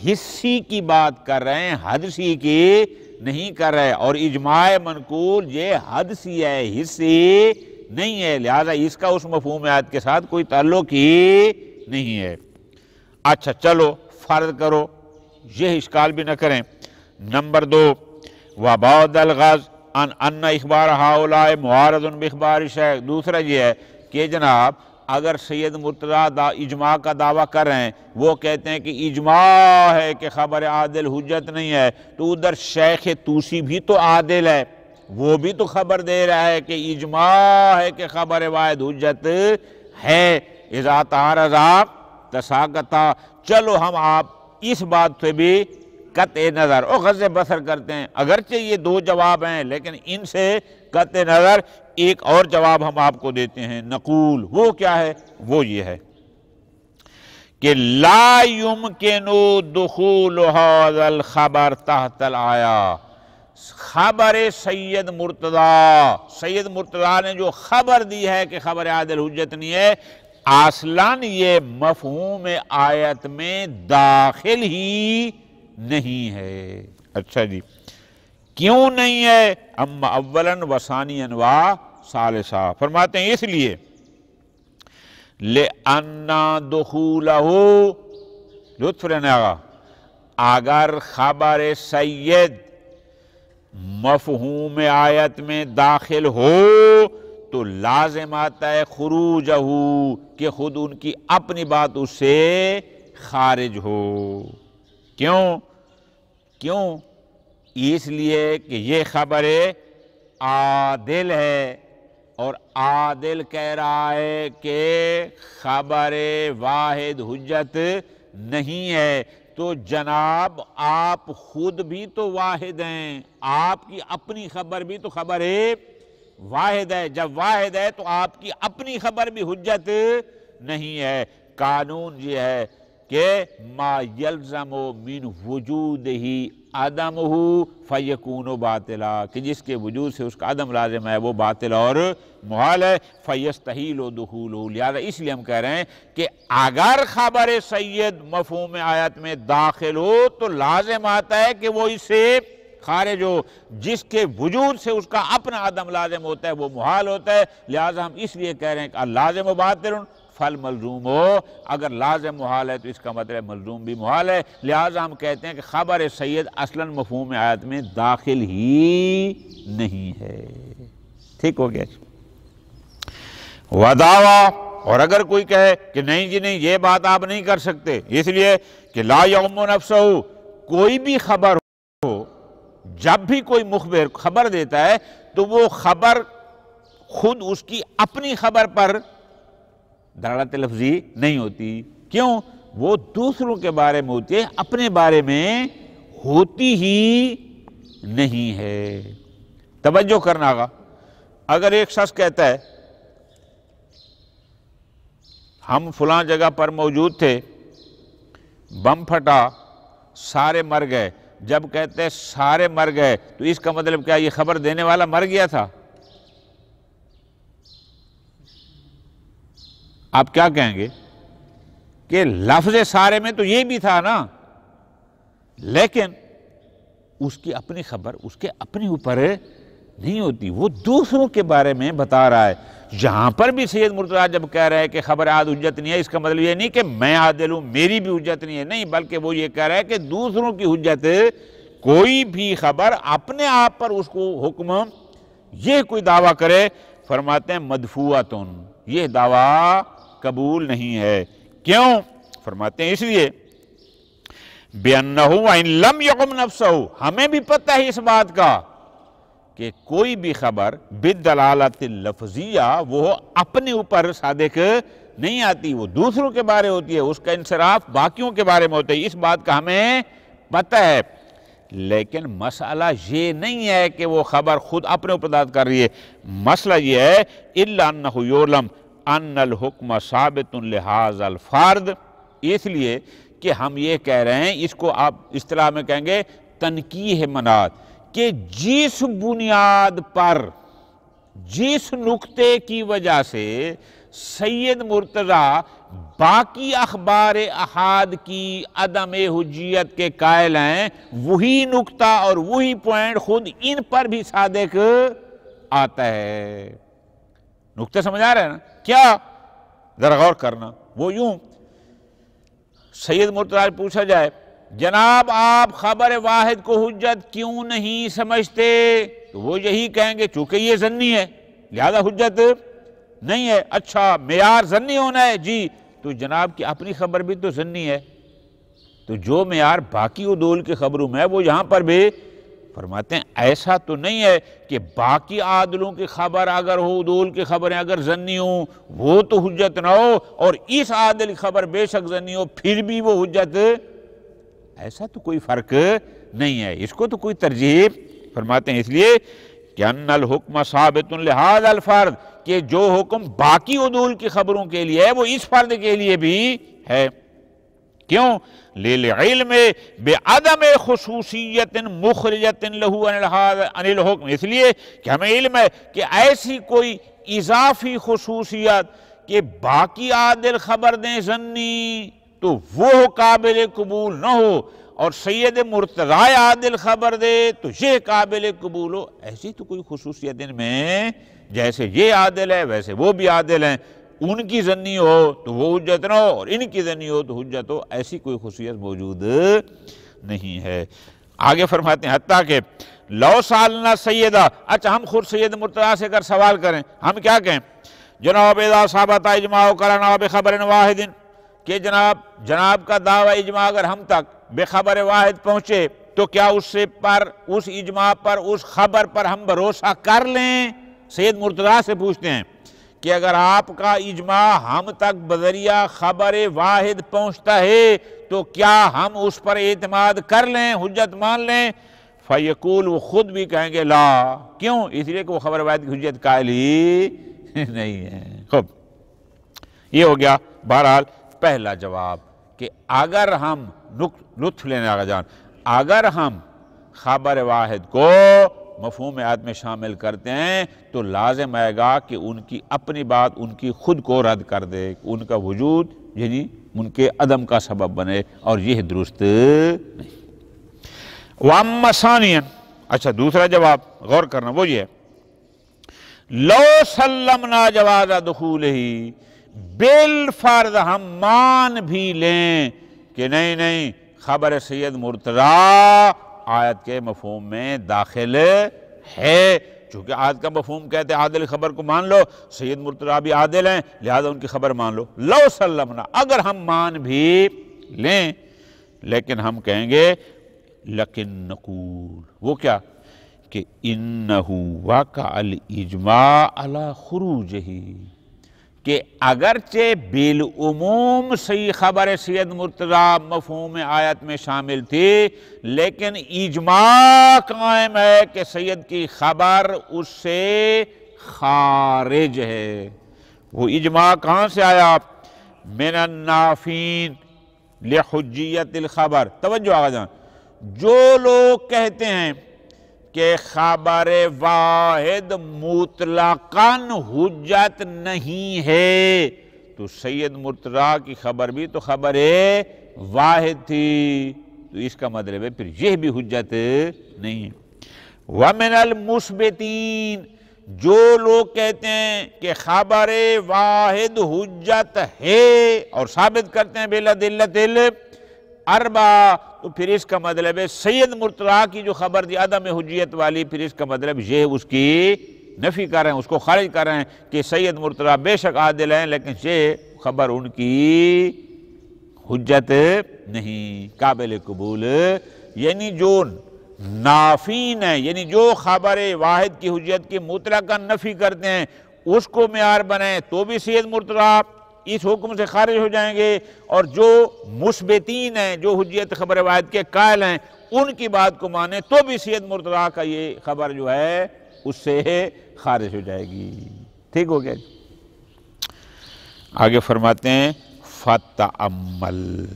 Speaker 2: حسی کی بات کر رہے ہیں، حدسی کی نہیں کر رہے، اور اجماع منقول یہ حدسی ہے، حسی نہیں ہے، لہذا اس کا اس مفہوم آیت کے ساتھ کوئی تعلق ہی نہیں ہے۔ اچھا چلو فرض کرو، یہ اشکال بھی نہ کریں۔ نمبر 2، وَبَعْدَ الْغَزْ أَنَّ إِخْبَارَ هَؤُلَاءِ مُعَارَضٌ بِإِخْبَارِ الشَّيْخِ، دوسرا یہ ہے کہ جناب اگر سید مرتضیٰ اجماع کا دعویٰ کر رہے ہیں، وہ کہتے ہیں کہ اجماع ہے کہ خبر عادل حجت نہیں ہے، تو ادھر شیخ طوسی بھی تو عادل ہے، وہ بھی تو خبر دے رہا ہے کہ اجماع ہے کہ خبر واحد حجت ہے، اذا تعارضا تساقطا، چلو ہم آپ اس بات سے بھی قطع نظر اور غض بصر کرتے ہیں، اگرچہ یہ 2 جواب ہیں لیکن ان سے قطع نظر ایک اور جواب ہم آپ کو دیتے ہیں، نقول، وہ کیا ہے؟ وہ یہ ہے کہ لا یمکن دخول هذا الخبر تحت الآیہ، خبر سید مرتضیٰ نے جو خبر دی ہے کہ خبر عادل حجت نہیں ہے، اصلاً یہ مفہوم آیت میں داخل ہی نہیں ہے۔ اچھا جی، کیوں نہیں ہے؟ اما اولاً و ثانیاً و ثالثاً، فرماتے ہیں اس لیے لِأَنَّ دُخُولَهُ، لطف رہنا گا، اگر خبر سید مفہوم آیت میں داخل ہو تو لازم آتا ہے خروجہ، کہ خود ان کی اپنی بات اس سے خارج ہو۔ کیوں؟ اس لیے کہ یہ خبر عادل ہے، اور عادل کہہ رہا ہے کہ خبر واحد حجت نہیں ہے، تو جناب آپ خود بھی تو واحد ہیں، آپ کی اپنی خبر بھی تو خبر واحد ہے، جب واحد ہے تو آپ کی اپنی خبر بھی حجت نہیں ہے۔ قانون یہ ہے کہ ما یلزم من وجودہ عدمہ فیکون باطلا، کہ جس کے وجود سے اس کا عدم لازم ہے وہ باطل اور محال ہے، فیستحیل دخولہ، لہذا اس لیے ہم کہہ رہے ہیں کہ اگر خبر سید مفہوم آیت میں داخل ہو تو لازم آتا ہے کہ وہ اس سے خارج ہو، جس کے وجود سے اس کا اپنا عدم لازم ہوتا ہے وہ محال ہوتا ہے، لہذا ہم اس لیے کہہ رہے ہیں کہ اللازم و باطل فل ملزوم ہو، اگر لازم محال ہے تو اس کا مطلب ملزوم بھی محال ہے، لہذا ہم کہتے ہیں کہ خبر سید اصلاً مفہوم آیت میں داخل ہی نہیں ہے۔ ٹھیک ہو گیا؟ ودعویٰ، اور اگر کوئی کہے کہ نہیں جی نہیں یہ بات آپ نہیں کر سکتے، اس لیے کہ لا یعم نفسہ، کوئی بھی خبر ہو، جب بھی کوئی مخبر خبر دیتا ہے تو وہ خبر خود اس کی اپنی خبر پر دلالت لفظی نہیں ہوتی، کیوں؟ وہ دوسروں کے بارے میں ہوتی ہے، اپنے بارے میں ہوتی ہی نہیں ہے۔ توجہ کرنا گا، اگر ایک شخص کہتا ہے ہم فلاں جگہ پر موجود تھے، بم پھٹا، سارے مر گئے، جب کہتے ہیں سارے مر گئے تو اس کا مطلب کیا یہ خبر دینے والا مر گیا تھا؟ آپ کیا کہیں گے کہ لفظ سارے میں تو یہ بھی تھا نا، لیکن اس کی اپنی خبر اس کے اپنے اوپر نہیں ہوتی، وہ دوسروں کے بارے میں بتا رہا ہے۔ جہاں پر بھی سید مرتضیٰ جب کہہ رہے ہیں کہ خبر عاد حجت نہیں ہے، اس کا مطلب یہ نہیں کہ میں عادل ہوں میری بھی حجت نہیں ہے، نہیں، بلکہ وہ یہ کہہ رہا ہے کہ دوسروں کی حجت، کوئی بھی خبر اپنے آپ پر اس کو حکم یہ کوئی دعویٰ کرے، فرماتے ہیں مدفوعۃن، یہ دعویٰ قبول نہیں ہے۔ کیوں؟ فرماتے ہیں اس لیے بِأَنَّهُ وَإِن لَمْ يَقُمْ نَفْسَهُ، ہمیں بھی پتہ ہے اس بات کا کہ کوئی بھی خبر بالدلالۃ اللفظیہ وہ اپنے اوپر صادق نہیں آتی، وہ دوسروں کے بارے ہوتی ہے، اس کا انصراف باقیوں کے بارے میں ہوتا ہے، اس بات کا ہمیں پتہ ہے، لیکن مسئلہ یہ نہیں ہے کہ وہ خبر خود اپنے اوپر داد کر رہی ہے، مسئلہ یہ ہے إِلَّا أَنَّهُ يُعْلَمْ أَنَّ الْحُكْمَ ثَابِتٌ لِهَذَا الْفَرْدِ، اس لیے کہ ہم یہ کہہ رہے ہیں، اس کو آپ اصطلاح میں کہیں گے تنقیح مناد، کہ جس بنیاد پر، جس نقطے کی وجہ سے سید مرتضیٰ باقی اخبار احاد کی عدم حجیت کے قائل ہیں، وہی نقطہ اور وہی پوائنٹ خود ان پر بھی صادق آتا ہے۔ نقطہ سمجھ آ رہا ہے نا؟ کیا؟ ذرا غور کرنا، وہ یوں سید مرتضیٰ پوچھا جائے جناب آپ خبر واحد کو حجت کیوں نہیں سمجھتے، تو وہ یہی کہیں گے چونکہ یہ ظنی ہے لہذا حجت نہیں ہے۔ اچھا معیار ظنی ہونا ہے، جی، تو جناب کی اپنی خبر بھی تو ظنی ہے، تو جو معیار باقی عدول کی خبروں میں ہے وہ یہاں پر بھی، فرماتے ہیں ایسا تو نہیں ہے کہ باقی عادلوں کی خبر اگر ہو، عدول کی خبریں اگر ظنی ہوں وہ تو حجت نہ ہو، اور اس عادل کی خبر بے شک ظنی ہو پھر بھی وہ حجت، ایسا تو کوئی فرق نہیں ہے، اس کو تو کوئی ترجیح، فرماتے ہیں اس لیے کہ ان الحکم ثابت لہذا الفرد، کہ جو حکم باقی عدول کی خبروں کے لیے ہے وہ اس فرد کے لیے بھی ہے۔ کیوں؟ للعلم بعدم خصوصیت مخرجت لہ عن الحکم، اس لیے کہ ہمیں علم ہے کہ ایسی کوئی اضافی خصوصیت کہ باقی عادل خبر دیں ظنی تو وہ قابل قبول نہ ہو، اور سید مرتضیٰ عادل خبر دے تو یہ قابل قبول ہو، ایسی تو کوئی خصوصیت ان میں، جیسے یہ عادل ہے ویسے وہ بھی عادل ہیں، ان کی ظنی ہو تو وہ حجت نہ ہو اور ان کی ظنی ہو تو حجت ہو، ایسی کوئی خصوصیت موجود نہیں ہے۔ آگے فرماتے ہیں حتیٰ کہ لو سالنا سیدہ، اچھا ہم خود سید مرتضیٰ سے اگر سوال کریں، ہم کیا کہیں؟ جناب اذا ثبت اجماع قرنا بخبر واحد، کہ جناب کا دعویٰ اجماع اگر ہم تک بے خبر واحد پہنچے تو کیا اس اجماع پر، اس خبر پر ہم بھروسہ کر لیں؟ سید مرتضیٰ سے پوچھتے ہیں کہ اگر آپ کا اجماع ہم تک بذریعہ خبر واحد پہنچتا ہے تو کیا ہم اس پر اعتماد کر لیں، حجت مان لیں؟ فیقول، وہ خود بھی کہیں گے لا، کیوں؟ اس لیے کہ وہ خبر واحد کی حجت قائل ہی نہیں ہے۔ خوب، یہ ہو گیا بہرحال پہلا جواب کہ اگر ہم لطف لینے آگا جان، اگر ہم خبر واحد کو مفہوم آیت میں شامل کرتے ہیں تو لازم آئے گا کہ ان کی اپنی بات ان کی خود کو رد کر دے، ان کا وجود یعنی ان کے عدم کا سبب بنے، اور یہ درست نہیں۔ وَأَمَّا ثَانِيًا، اچھا دوسرا جواب غور کرنا وہ یہ ہے، لو سلمنا جواز دخولہ، بالفرض ہم مان بھی لیں کہ نہیں خبر سید مرتضیٰ آیت کے مفہوم میں داخل ہے، چونکہ آیت کا مفہوم کہتے ہیں عادل خبر کو مان لو، سید مرتضیٰ بھی عادل ہیں لہذا ان کی خبر مان لو۔ لو سلمنا، اگر ہم مان بھی لیں، لیکن ہم کہیں گے لیکن نقول، وہ کیا کہ انہو واقع الاجماع علی خروجہ، کہ اگرچہ بالعموم صحیح خبر سید مرتضیٰ مفہوم آیت میں شامل تھی، لیکن اجماع قائم ہے کہ سید کی خبر اس سے خارج ہے۔ وہ اجماع کہاں سے آیا؟ من النافین لحجیت الخبر۔ توجہ آگا جان، جو لوگ کہتے ہیں کہ خبر واحد مطلقاً حجت نہیں ہے، تو سید مرتضیٰ کی خبر بھی تو خبر واحد تھی، تو اس کا مطلب ہے پھر یہ بھی حجت نہیں ہے۔ وَمِنَ الْمُثْبِتِينَ، جو لوگ کہتے ہیں کہ خبر واحد حجت ہے اور ثابت کرتے ہیں بالادلۃ الاربعہ، تو پھر اس کا مطلب ہے سید مرتضیٰ کی جو خبر دی عدم حجیت والی، پھر اس کا مطلب یہ اس کی نفی کر رہے ہیں، اس کو خارج کر رہے ہیں کہ سید مرتضیٰ بے شک عادل ہیں لیکن یہ خبر ان کی حجت نہیں، قابل قبول، یعنی جو نافین ہیں، یعنی جو خبر واحد کی حجت کی مطلقاً نفی کرتے ہیں، اس کو معیار بنائیں تو بھی سید مرتضیٰ اس حکم سے خارج ہو جائیں گے، اور جو مثبتین ہیں، جو حجیت خبر واحد کے قائل ہیں، ان کی بات کو مانیں تو بھی سید مرتضیٰ کا یہ خبر جو ہے اس سے خارج ہو جائے گی۔ ٹھیک ہو گیا؟ آگے فرماتے ہیں فَتَأَمَّلْ،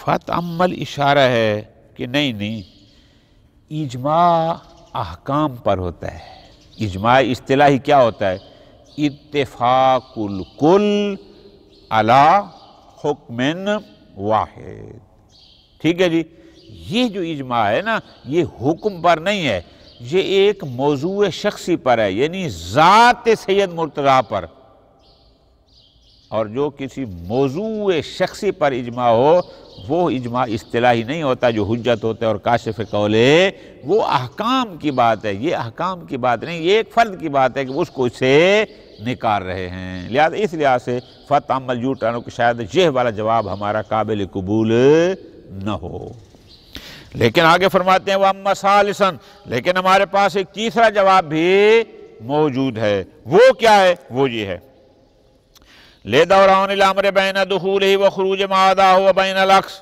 Speaker 2: فَتَأَمَّلْ اشارہ ہے کہ نہیں اجماع احکام پر ہوتا ہے۔ اجماع اصطلاحی کیا ہوتا ہے؟ اتفاق الکل علی حکم واحد۔ ٹھیک ہے جی، یہ جو اجماع ہے نا، یہ حکم پر نہیں ہے، یہ ایک موضوع شخصی پر ہے، یعنی ذات سید مرتضیٰ پر، اور جو کسی موضوع شخصی پر اجماع ہو وہ اجماع اصطلاحی نہیں ہوتا جو حجت ہوتا ہے اور کاشف قول ہے، وہ احکام کی بات ہے، یہ احکام کی بات نہیں، یہ ایک فرد کی بات ہے کہ اس کو اس سے نکال رہے ہیں، لہذا اس لحاظ سے فتعمل جوٹانوں کہ شاید یہ والا جواب ہمارا قابل قبول نہ ہو۔ لیکن آگے فرماتے ہیں وَأَمَّا ثَالِثًا، لیکن ہمارے پاس ایک تیسرا جواب بھی موجود ہے، وہ کیا ہے؟ وہ یہ ہے لِدَوْرَانِ الْأَمْرِ بَيْنَ دُخُولِهِ وَخُرُوجِ مَا عَدَاهُ وَبَيْنَ الْعَكْسِ،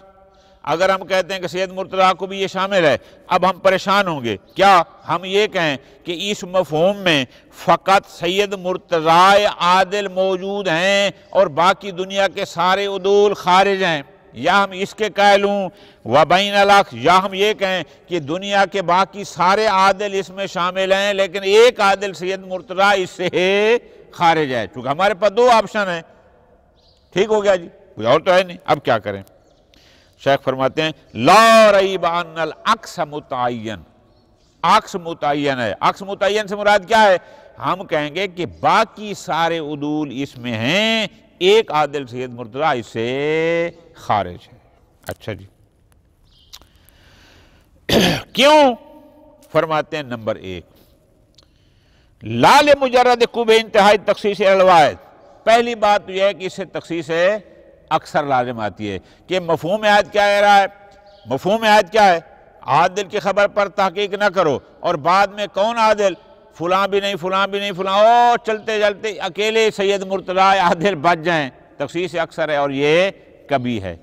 Speaker 2: اگر ہم کہتے ہیں کہ سید مرتضیٰ کو بھی یہ شامل ہے، اب ہم پریشان ہوں گے، کیا ہم یہ کہیں کہ اس مفہوم میں فقط سید مرتضیٰ عادل موجود ہیں اور باقی دنیا کے سارے عدول خارج ہیں، یا ہم اس کے قائل ہوں وَبَيْنَ الْعَكْسِ، یا ہم یہ کہیں کہ دنیا کے باقی سارے عادل اس میں شامل ہیں لیکن ایک عادل سید مرتضیٰ اس سے خارج ہے، چونکہ ہمارے پاس دو آپشن ہیں۔ ٹھیک ہو گیا جی، کوئی اور تو ہے نہیں، اب کیا کریں؟ شیخ فرماتے ہیں لا ریب ان العکس متعین، عکس متعین ہے۔ عکس متعین سے مراد کیا ہے؟ ہم کہیں گے کہ باقی سارے عدول اس میں ہیں، ایک عادل سید مرتضیٰ اس سے خارج ہے۔ اچھا جی، کیوں؟ فرماتے ہیں نمبر ایک، لا لمجرد قبح انتہائی تخصیص الواحد، پہلی بات تو یہ ہے کہ اس سے تخصیص اکثر لازم آتی ہے کہ مفہوم آیت کیا کہہ رہا ہے؟ مفہوم آیت کیا ہے؟ عادل کی خبر پر تحقیق نہ کرو، اور بعد میں کون عادل؟ فلاں بھی نہیں، فلاں بھی نہیں، فلاں، او چلتے چلتے اکیلے سید مرتضیٰ عادل بچ جائیں، تخصیص اکثر ہے اور یہ کبھی ہے۔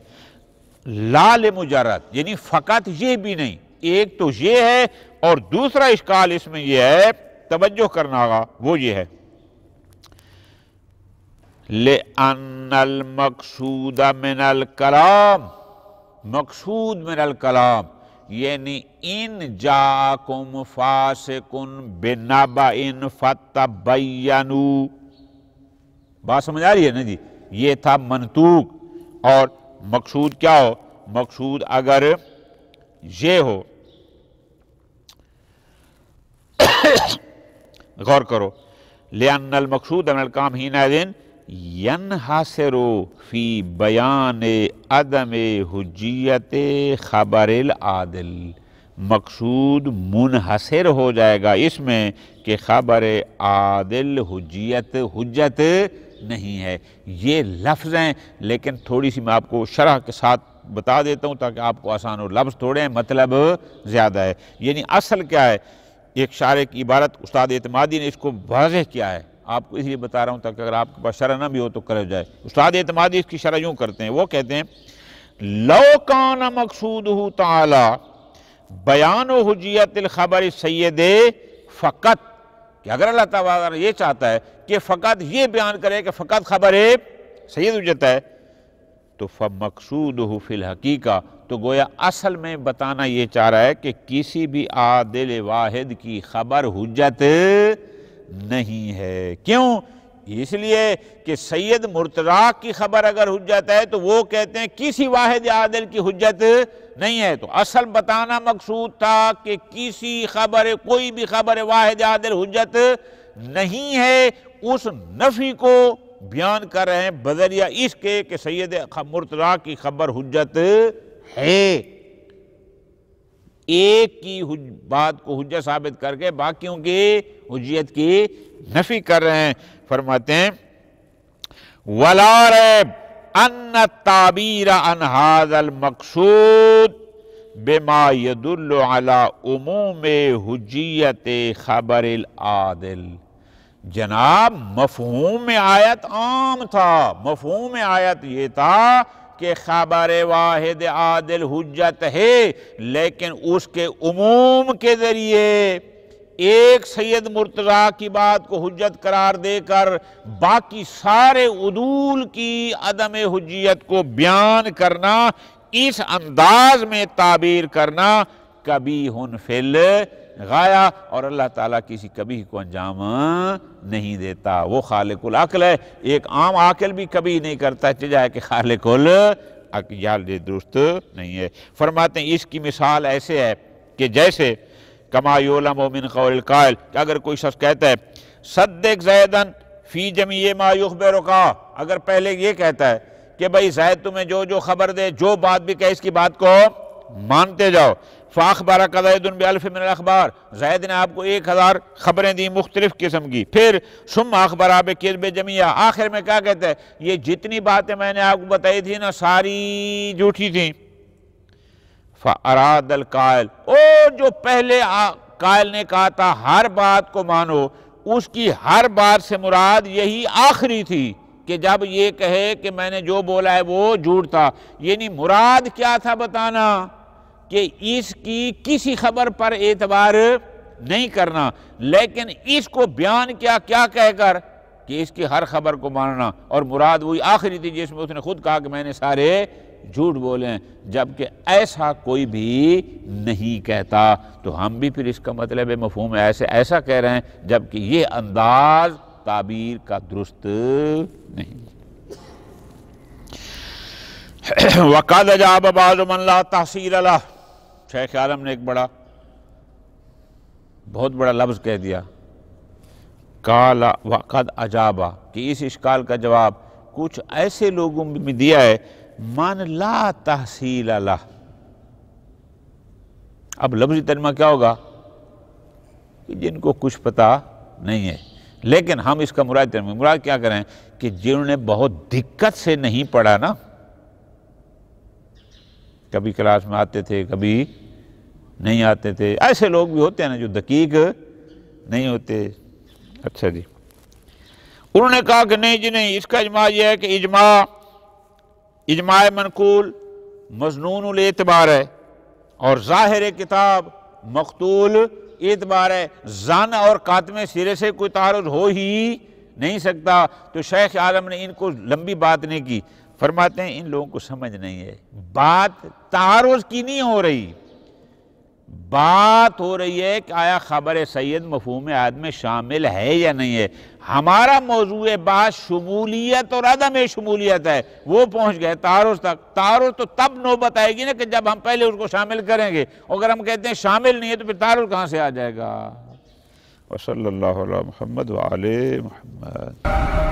Speaker 2: لا لمجرد یعنی فقط یہ بھی نہیں، ایک تو یہ ہے، اور دوسرا اشکال اس میں یہ ہے، توجہ کرنا ہوگا، وہ یہ ہے لِأَنَّ الْمَقْصُودَ مِنَ الْكَلَامِ، مقصود من الکلام یعنی ان جاءکم فاسق بنبأ فتبینوا، بات سمجھ آ رہی ہے نا جی؟ یہ تھا منطوق، اور مقصود کیا ہو؟ مقصود اگر یہ ہو، غور کرو، لأن المقصود من الکلام حینئذ ینحصر فی بیان عدم حجیت خبر العادل، مقصود منحصر ہو جائے گا اس میں کہ خبر عادل حجت نہیں ہے۔ یہ لفظ ہیں، لیکن تھوڑی سی میں آپ کو شرح کے ساتھ بتا دیتا ہوں تاکہ آپ کو آسان ہو۔ لفظ تھوڑے ہیں، مطلب زیادہ ہے۔ یعنی اصل کیا ہے؟ ایک شارح کی عبارت استاد اعتمادی نے اس کو واضح کیا ہے، آپ کو اس لیے بتا رہا ہوں تاکہ اگر آپ کے پاس شرح نہ بھی ہو تو کر جائے۔ استاد اعتمادی اس کی شرح یوں کرتے ہیں، وہ کہتے ہیں لو کان مقصودہ تعالی بیان حجیت الخبر السید فقط، کہ اگر اللہ تعالیٰ یہ چاہتا ہے کہ فقط یہ بیان کرے کہ فقط خبر سید حجت ہے، تو فمقصودہ فی الحقیقہ، تو گویا اصل میں بتانا یہ چاہ رہا ہے کہ کسی بھی عادل واحد کی خبر حجت نہیں ہے۔ کیوں؟ اس لیے کہ سید مرتضیٰ کی خبر اگر حجت ہے تو وہ کہتے ہیں کسی واحد عادل کی حجت نہیں ہے۔ تو اصل بتانا مقصود تھا کہ کسی خبر، کوئی بھی خبر واحد عادل حجت نہیں ہے، اس نفی کو بیان کر رہے ہیں بذریعہ اس کے کہ سید مرتضیٰ کی خبر حجت ہے۔ ایک کی بات کو حجت ثابت کر کے باقیوں کی حجیت کی نفی کر رہے ہیں۔ فرماتے ہیں وَلَا رَيْبَ أَنَّ التَّعْبِيرَ عَنْ هَذَا الْمَقْصُودِ بِمَا يَدُلُّ عَلَى عُمُومِ حُجِّيَّةِ خَبَرِ الْعَادِلِ، جناب مفہوم آیت عام تھا، مفہوم آیت یہ تھا کہ خبر واحد عادل حجت ہے، لیکن اس کے عموم کے ذریعے ایک سید مرتضیٰ کی بات کو حجت قرار دے کر باقی سارے عدول کی عدم حجیت کو بیان کرنا، اس انداز میں تعبیر کرنا قبیح فی الغایہ، اور اللہ تعالیٰ کسی قبیح کو انجام نہیں دیتا۔ وہ خالق العقل ہے، ایک عام عاقل بھی کبھی نہیں کرتا، چاہے کہ خالق العقل درست نہیں ہے۔ فرماتے ہیں اس کی مثال ایسے ہے کہ جیسے کما یعلم من قول القائل، کہ اگر کوئی شخص کہتا ہے صدق زیدن فی جمیع ما یخبرک، اگر پہلے یہ کہتا ہے کہ بھئی زید تمہیں جو جو خبر دے، جو بات بھی کہے اس کی بات کو مانتے جاؤ، فاخبرک زید بألف من الاخبار، زید نے آپ کو 1000 خبریں دی مختلف قسم کی، پھر ثم اخبر بکذب جمیع، آخر میں کیا کہتا ہے یہ جتنی باتیں میں نے آپ کو بتائی تھی نا ساری جھوٹی تھیں۔ فَأَرَادَ الْقَائِلُ، جو پہلے قائل نے کہا تھا ہر بات کو مانو، اس کی ہر بات سے مراد یہی آخری تھی کہ جب یہ کہے کہ میں نے جو بولا ہے وہ جھوٹ تھا، یعنی مراد کیا تھا بتانا کہ اس کی کسی خبر پر اعتبار نہیں کرنا، لیکن اس کو بیان کیا کہہ کر کہ اس کی ہر خبر کو ماننا، اور مراد وہی آخری تھی جس میں اس نے خود کہا کہ میں نے سارے جھوٹ بولے ہیں، جبکہ ایسا کوئی بھی نہیں کہتا۔ تو ہم بھی پھر اس کا مطلب مفہوم ایسا کہہ رہے ہیں، جبکہ یہ انداز تعبیر کا درست نہیں۔ وَقَدْ أَجَابَ بَعْضُ مَنْ لَا تَحْصِيلَ لَهُ، شیخ عالم نے ایک بہت بڑا لفظ کہہ دیا، قال وقد اجابا، کہ اس اشکال کا جواب کچھ ایسے لوگوں میں دیا ہے من لا تحصیل لہ۔ اب لفظی ترجمہ کیا ہوگا کہ جن کو کچھ پتہ نہیں ہے، لیکن ہم اس کا مراد کیا کریں کہ جنہوں نے بہت دقت سے نہیں پڑھا نا، کبھی کلاس میں آتے تھے کبھی نہیں آتے تھے، ایسے لوگ بھی ہوتے ہیں نا جو دقیق نہیں ہوتے۔ اچھا جی، انہوں نے کہا کہ نہیں جی نہیں، اس کا اجماع یہ ہے کہ اجماع منقول مظنون الاعتبار ہے، اور ظاہر کتاب مقتول اعتبار ہے، زن اور کاتم سرے سے کوئی تعارض ہو ہی نہیں سکتا. تو شیخ عالم نے ان کو لمبی بات نہیں کی، فرماتے ہیں ان لوگوں کو سمجھ نہیں ہے، بات تعارض کی نہیں ہو رہی، بات ہو رہی ہے کہ آیا خبر سید مفہوم عہد میں شامل ہے یا نہیں ہے. ہمارا موضوع بات شمولیت اور عدم شمولیت ہے، وہ پہنچ گئے تعارض تک. تعارض تو تب نوبت آئے گی نا کہ جب ہم پہلے اس کو شامل کریں گے، اگر ہم کہتے ہیں شامل نہیں ہے تو پھر تعارض کہاں سے آ جائے گا. وصلی اللہ علی محمد وعلی محمد.